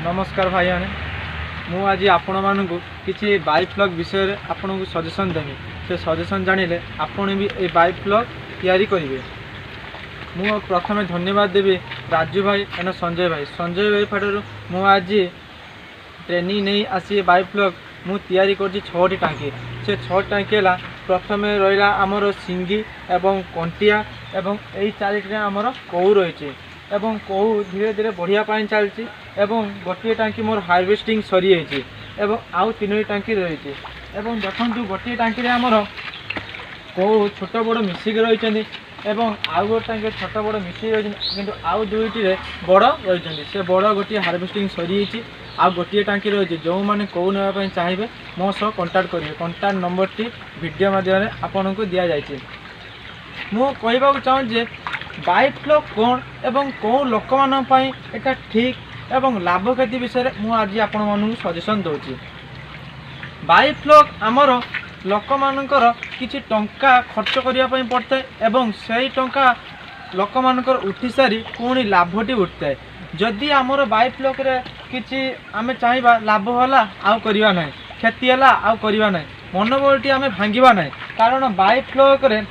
नमस्कार भाई आने मु आज आपण मानू किसी बाइक ब्लॉग विषय आपन को सजेशन देवी से सजेशन जानिले आपण भी ये बाइक ब्लॉग तैयारी करेंगे। मु प्रथम धन्यवाद देवी राजू भाई एंड संजय भाई ठार मु आज ट्रेनिंग नहीं आसी बाइक ब्लॉग मु तैयारी कर 6टी टांकी से 6 टांकी है। प्रथम रहा आमर सिंगी एवं कंटिया एवं यही चारिटे आमर कौ रही एवं कौ धीरे धीरे बढ़िया चलती एवं गोटे टांकी मोर हार्वेस्टिंग सरी एवं आउ 3टी टांकी रही एवं देखु गोटे टांकी आमर कौ छोट बड़ मिसिक रही एवं आउ गोटे टांकी छोट बड़ मिसिक रही कि आउ 2टी बड़ रही से बड़ गोटे हार्वेस्टिंग सरी आ गोटे टांकी रही जो मैंने कौ नापी चाहिए मो सह कंटाक्ट करेंगे। कंटाक्ट नंबर टी वीडियो माध्यम आपन को दि जाए। मु कहवाक चाहूँ बाइक ब्लॉग कौन एवं कौ लोक मानी एटा ठीक एवं लाभ क्षति विषय मु आज आपण मानू सजेशन दूसरी। बाइक ब्लॉग आमर लोक मानकर किछि टंका खर्च करने पड़ता है एवं से टंका लोक मानकर उठी सारी पुणी लाभटी उठता है। जदि आमर बाइक ब्लॉग रे किछि आमे चाहिबा लाभ होला आउ करिवा नै क्षति होला आउ करिवा नै मनोबलटी आमे भांगिबा नै कारण बाइक ब्लॉग रे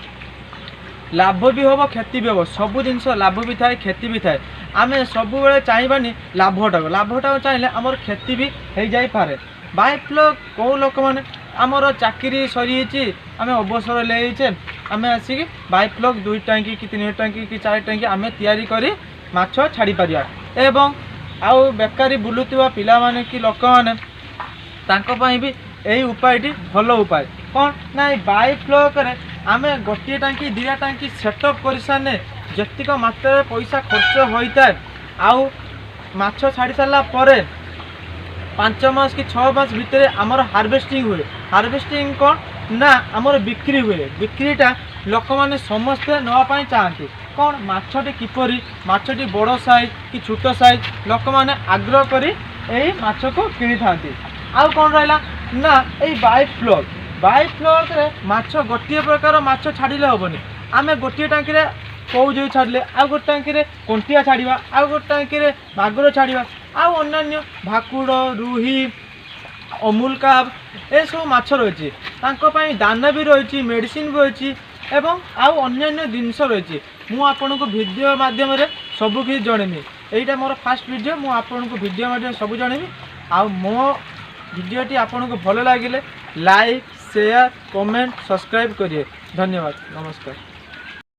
लाभ भी हम क्षति भी हम सब जिनस लाभ भी थाए क्षति भी थाए। आमे सब बेले चाहिबानी लाभटा चाहिए आमर क्षति भी हो जाई पारे। बाइक ब्लॉग कौ लोक माने आमर चाकरी सरी आमे अवसर लेचे आमे आसिक बाइक ब्लॉग 2 टांकी कि 3 टांकी कि 4 टांकी आमे तैयारी करी माछ छाड़ी पारिया एवं आउ बेकारी बुलुवा पिला माने कि लोक माने तांको पई भी यही उपायटी भल उपाय कौन ना बाइक ब्लॉग रे आमे गोटे टांकी 2 टांकी सेटअप कर सारे जतिक मात्रा पैसा खर्च होता है आउ माछ छाड़ी सारा पर 5 मास कि 6 मास भितर आमर हार्वेस्टिंग हुए। हार्वेस्टिंग कौन ना आमर बिक्री हुए। बिक्रीटा लोक माने समस्ते नापी चाहती कौन माछटी किपरि माछटी बड़ साइज कि छोट साइज लोक माने आग्रह करी यही माछ को किनी थांती। आउ कौन रहा ना यही बाइक ब्लॉग रे माछ गोटे प्रकार माछ छाड़िले हेनी आमे गोटे टांकी रे कौ जो छाड़िले आउ गोटे टांकी रे कंटिया छाड़िबा आउ गोटे टांकी रे मागुर छाड़िबा आउ अन्य भाकुड़ रुही अमूल काब ए सब माछ रही तांको दाना भी रही मेडिसिन भी रही एवं आउ अन्य जिनस रही। मु आपन को वीडियो माध्यम सब किसी जनमी यहीटा मोर फास्ट वीडियो मु आपन को वीडियो माध्यम सब जनमी। आ मो वीडियोटी आपन को भल लगे लाइक शेयर कमेंट सब्सक्राइब करिए। धन्यवाद नमस्कार।